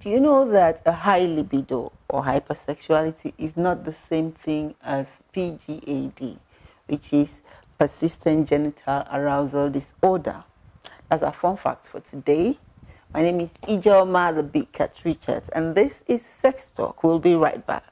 Do you know that a high libido or hypersexuality is not the same thing as PGAD, which is persistent genital arousal disorder? That's our fun fact for today. My name is Ijeoma the Big Cat Richards, and this is Sex Talk. We'll be right back.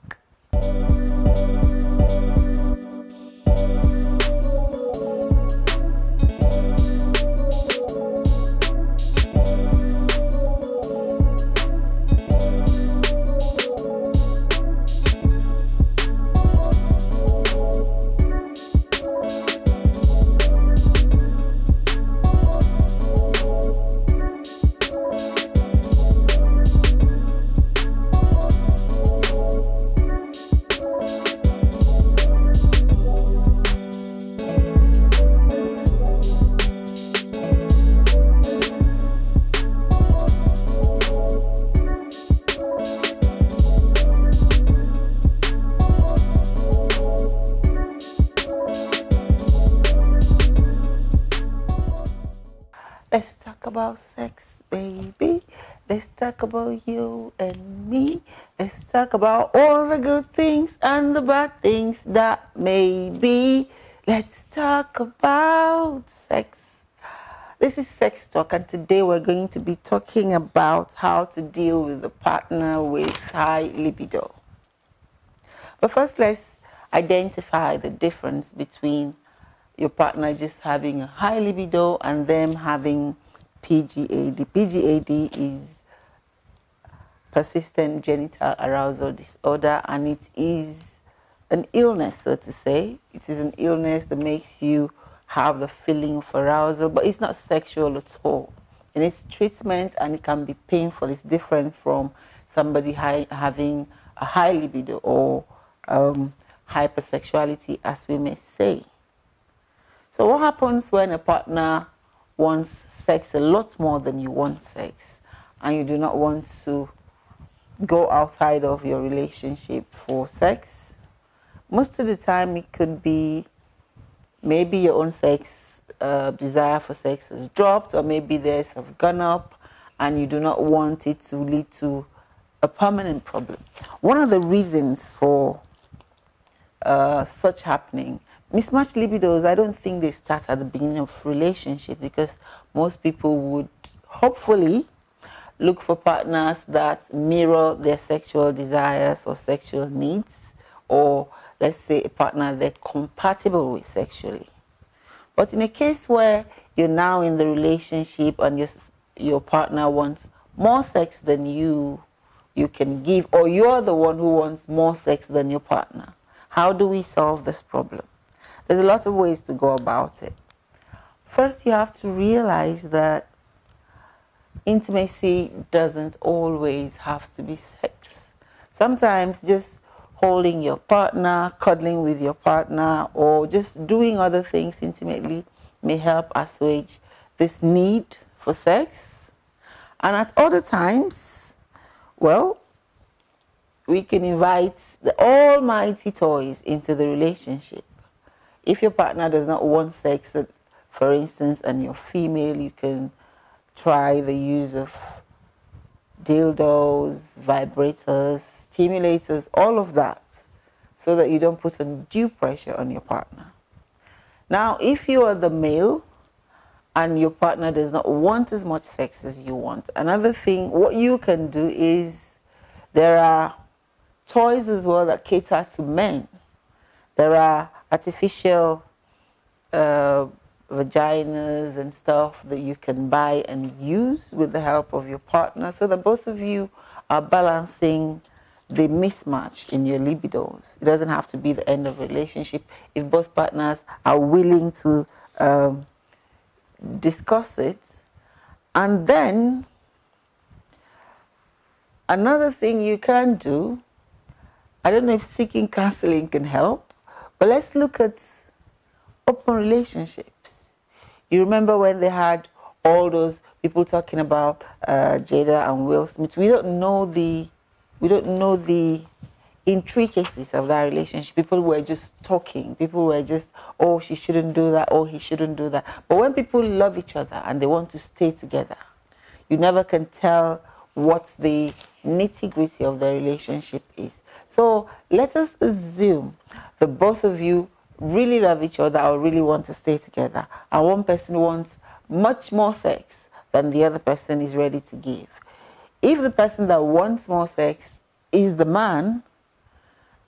Let's talk about sex, baby. Let's talk about you and me. Let's talk about all the good things and the bad things that may be. Let's talk about sex. This is Sex Talk, and today we're going to be talking about how to deal with a partner with high libido. But first, let's identify the difference between your partner just having a high libido and them having PGAD. PGAD is persistent genital arousal disorder, and it is an illness, so to say. It is an illness that makes you have the feeling of arousal, but it's not sexual at all. In its treatment, and it can be painful. It's different from somebody having a high libido or hypersexuality, as we may say. So what happens when a partner wants sex a lot more than you want sex, and you do not want to go outside of your relationship for sex? Most of the time it could be maybe your own sex desire for sex has dropped, or maybe theirs have gone up and you do not want it to lead to a permanent problem. One of the reasons for such happening, mismatched libidos, I don't think they start at the beginning of relationship, because most people would hopefully look for partners that mirror their sexual desires or sexual needs, or let's say a partner they're compatible with sexually. But in a case where you're now in the relationship and your partner wants more sex than you can give, or you're the one who wants more sex than your partner, how do we solve this problem? There's a lot of ways to go about it. First, you have to realize that intimacy doesn't always have to be sex. Sometimes just holding your partner, cuddling with your partner, or just doing other things intimately may help assuage this need for sex. And at other times, well, we can invite the almighty toys into the relationship. If your partner does not want sex, for instance, and you're female, you can try the use of dildos, vibrators, stimulators, all of that, so that you don't put undue pressure on your partner. Now, if you are the male and your partner does not want as much sex as you want, another thing, what you can do is, there are toys as well that cater to men. There are artificial vaginas and stuff that you can buy and use with the help of your partner, so that both of you are balancing the mismatch in your libidos. It doesn't have to be the end of a relationship if both partners are willing to discuss it. And then another thing you can do, I don't know if seeking counseling can help, but let's look at open relationships. You remember when they had all those people talking about Jada and Will Smith? We don't know the intricacies of that relationship. People were just talking. People were just, oh, she shouldn't do that, oh, he shouldn't do that. But when people love each other and they want to stay together, you never can tell what the nitty-gritty of the relationship is. So let us assume that both of you really love each other or really want to stay together, and one person wants much more sex than the other person is ready to give. If the person that wants more sex is the man,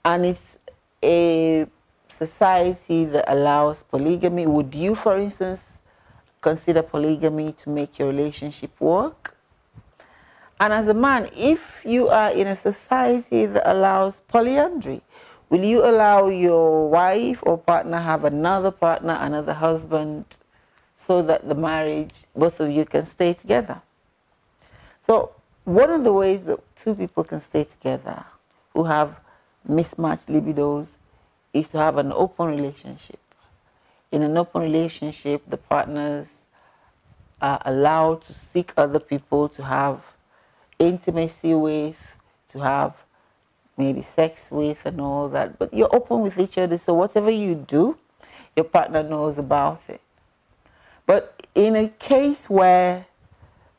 and it's a society that allows polygamy, would you, for instance, consider polygamy to make your relationship work? And as a man, if you are in a society that allows polyandry, will you allow your wife or partner have another partner, another husband, so that the marriage, both of you can stay together? So one of the ways that two people can stay together who have mismatched libidos is to have an open relationship. In an open relationship, the partners are allowed to seek other people to have intimacy with, to have maybe sex with and all that, but you're open with each other, so whatever you do, your partner knows about it. But in a case where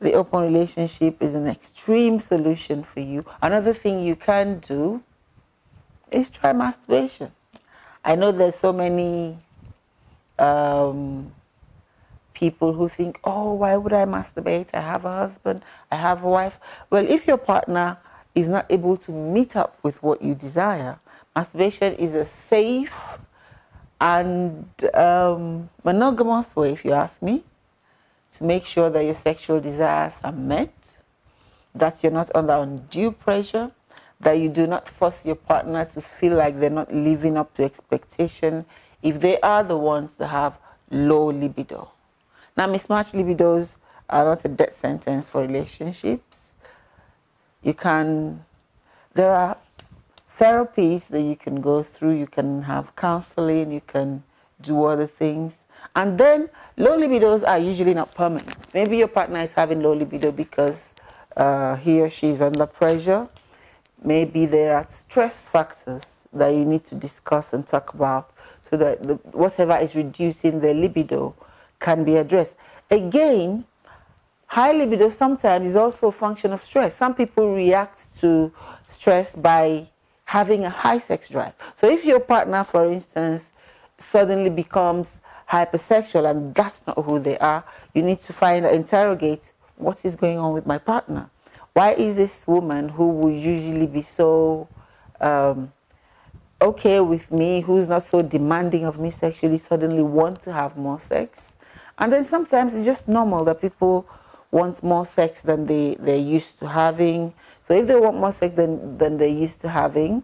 the open relationship is an extreme solution for you, another thing you can do is try masturbation. I know there's so many people who think, oh, why would I masturbate? I have a husband, I have a wife. Well, if your partner is not able to meet up with what you desire, masturbation is a safe and monogamous way, if you ask me, to make sure that your sexual desires are met, that you're not under undue pressure, that you do not force your partner to feel like they're not living up to expectation if they are the ones that have low libido. Now, mismatched libidos are not a death sentence for relationships. There are therapies that you can go through, you can have counseling, you can do other things. And then low libidos are usually not permanent. Maybe your partner is having low libido because he or she is under pressure. Maybe there are stress factors that you need to discuss and talk about so that whatever is reducing the libido can be addressed. Again, high libido sometimes is also a function of stress. Some people react to stress by having a high sex drive. So if your partner, for instance, suddenly becomes hypersexual and that's not who they are, you need to interrogate what is going on with my partner. Why is this woman who would usually be so okay with me, who's not so demanding of me sexually, suddenly want to have more sex? And then sometimes it's just normal that people want more sex than they're used to having. So if they want more sex than they're used to having,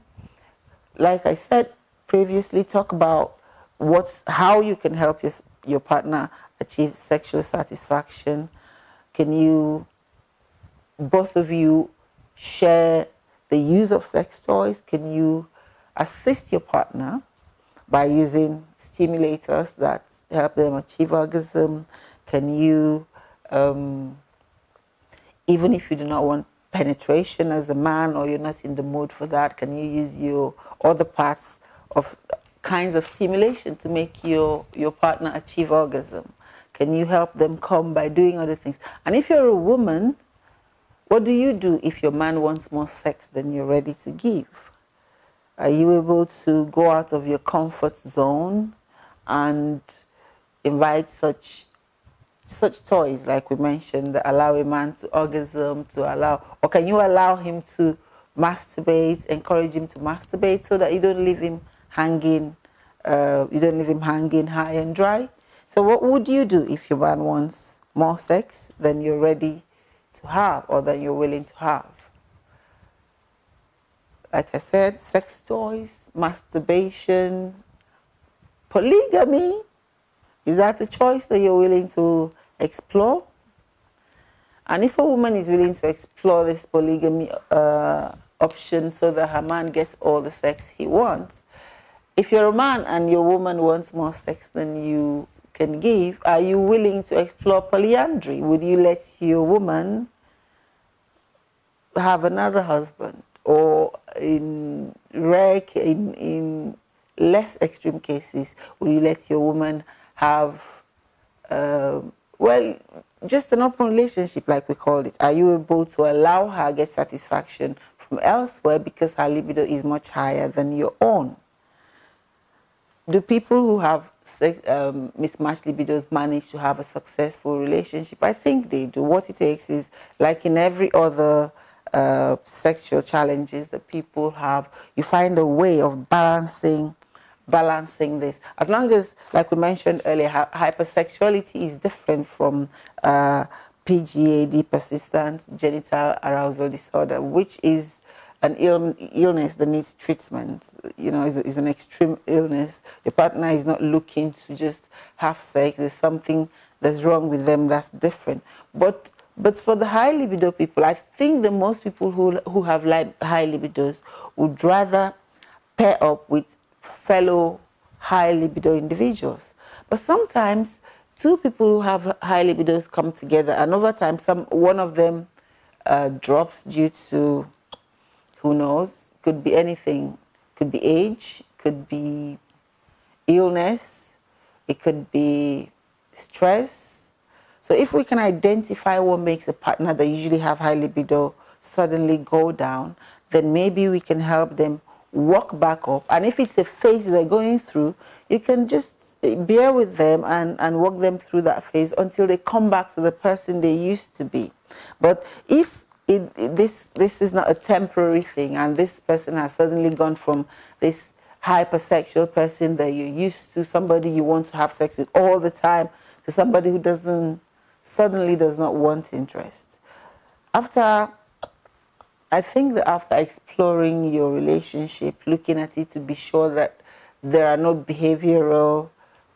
like I said previously, talk about how you can help your partner achieve sexual satisfaction. Can you, both of you, share the use of sex toys? Can you assist your partner by using stimulators that help them achieve orgasm? Can you, even if you do not want penetration as a man or you're not in the mood for that, can you use your other parts of kinds of stimulation to make your partner achieve orgasm? Can you help them come by doing other things? And if you're a woman, what do you do if your man wants more sex than you're ready to give? Are you able to go out of your comfort zone and invite such toys, like we mentioned, that allow a man to orgasm, or can you allow him to masturbate, encourage him to masturbate so that you don't leave him hanging, high and dry? So what would you do if your man wants more sex than you're ready to have or than you're willing to have? Like I said, sex toys, masturbation, polygamy. Is that a choice that you're willing to explore? And if a woman is willing to explore this polygamy option so that her man gets all the sex he wants, if you're a man and your woman wants more sex than you can give, are you willing to explore polyandry? Would you let your woman have another husband? Or in less extreme cases, will you let your woman have, just an open relationship, like we called it. Are you able to allow her get satisfaction from elsewhere because her libido is much higher than your own? Do people who have mismatched libidos manage to have a successful relationship? I think they do. What it takes is, like in every other sexual challenges that people have, you find a way of balancing this. As long as, like we mentioned earlier, hypersexuality is different from PGAD, persistent genital arousal disorder, which is an illness that needs treatment. You know, is an extreme illness. The partner is not looking to just have sex. There's something that's wrong with them that's different. But for the high libido people, I think the most people who have high libidos would rather pair up with fellow high libido individuals. But sometimes two people who have high libidos come together, and over time, one of them drops due to, who knows, could be anything. Could be age, could be illness, it could be stress. So if we can identify what makes a partner that usually have high libido suddenly go down, then maybe we can help them walk back up. And if it's a phase they're going through, you can just bear with them and walk them through that phase until they come back to the person they used to be. But if this is not a temporary thing, and this person has suddenly gone from this hypersexual person that you're used to, somebody you want to have sex with all the time, to somebody who suddenly does not want interest. I think that after exploring your relationship, looking at it to be sure that there are no behavioral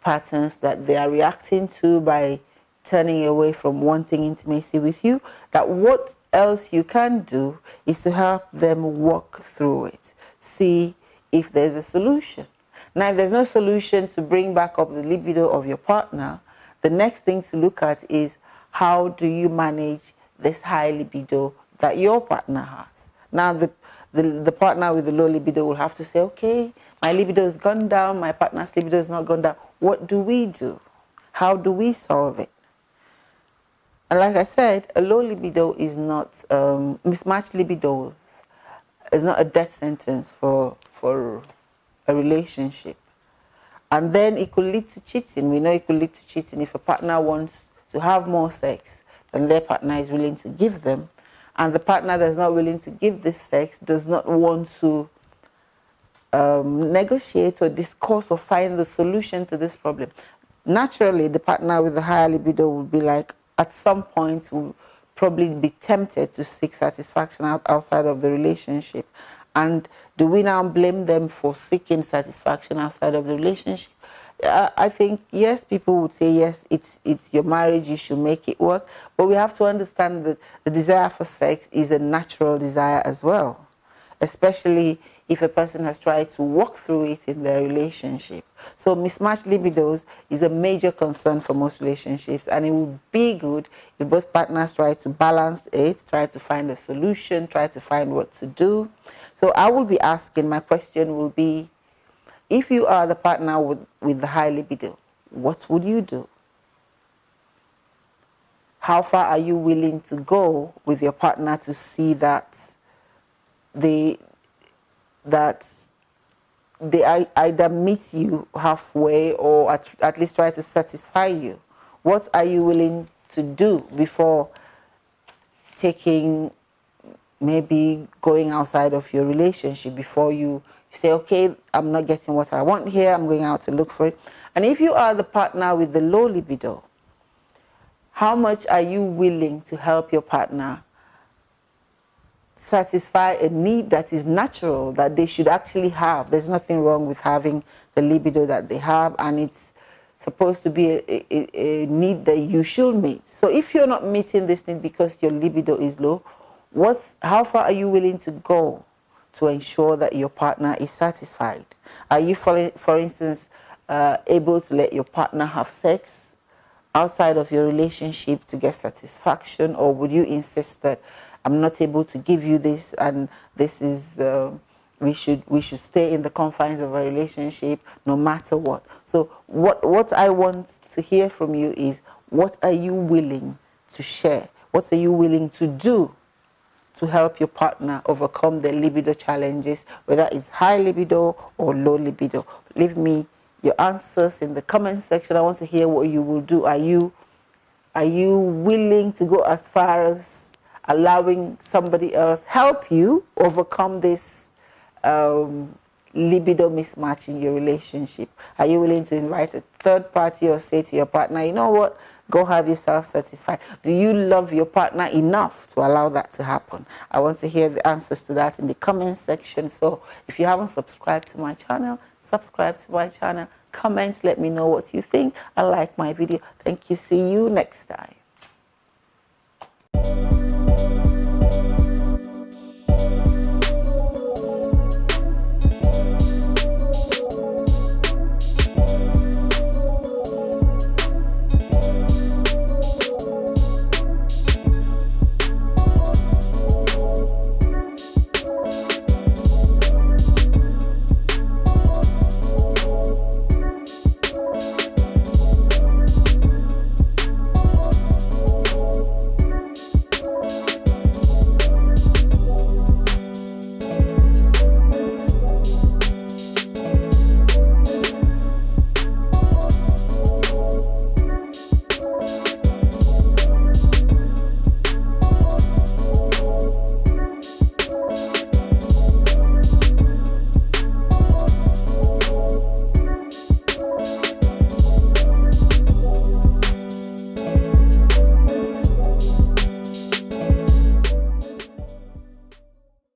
patterns that they are reacting to by turning away from wanting intimacy with you, that what else you can do is to help them walk through it. See if there's a solution. Now, if there's no solution to bring back up the libido of your partner, the next thing to look at is, how do you manage this high libido that your partner has? Now, the partner with the low libido will have to say, okay, my libido has gone down, my partner's libido has not gone down. What do we do? How do we solve it? And like I said, a low libido is not, mismatched libido is not a death sentence for a relationship. And then it could lead to cheating. We know it could lead to cheating if a partner wants to have more sex than their partner is willing to give them. And the partner that's not willing to give this sex does not want to negotiate or discuss or find the solution to this problem. Naturally, the partner with the higher libido would be like, at some point, will probably be tempted to seek satisfaction outside of the relationship. And do we now blame them for seeking satisfaction outside of the relationship? I think, yes, people would say, yes, it's your marriage, you should make it work. But we have to understand that the desire for sex is a natural desire as well, especially if a person has tried to walk through it in their relationship. So mismatched libidos is a major concern for most relationships, and it would be good if both partners try to balance it, try to find a solution, try to find what to do. So I will be asking, my question will be, if you are the partner with the high libido, what would you do? How far are you willing to go with your partner to see that they either meet you halfway or at least try to satisfy you? What are you willing to do before maybe going outside of your relationship, before you say, okay, I'm not getting what I want here, I'm going out to look for it? And if you are the partner with the low libido, how much are you willing to help your partner satisfy a need that is natural, that they should actually have? There's nothing wrong with having the libido that they have, and it's supposed to be a need that you should meet. So if you're not meeting this need because your libido is low, how far are you willing to go to ensure that your partner is satisfied? Are you, for instance, able to let your partner have sex outside of your relationship to get satisfaction, or would you insist that I'm not able to give you this, and this is we should stay in the confines of a relationship no matter what? So what I want to hear from you is, what are you willing to share? What are you willing to do to help your partner overcome the libido challenges, whether it's high libido or low libido? Leave me your answers in the comment section. I want to hear what you will do. Are you willing to go as far as allowing somebody else help you overcome this libido mismatch in your relationship? Are you willing to invite a third party or say to your partner, you know what, go have yourself satisfied? Do you love your partner enough to allow that to happen? I want to hear the answers to that in the comment section. So if you haven't subscribed to my channel, subscribe to my channel, comment, let me know what you think, and like my video. Thank you. See you next time.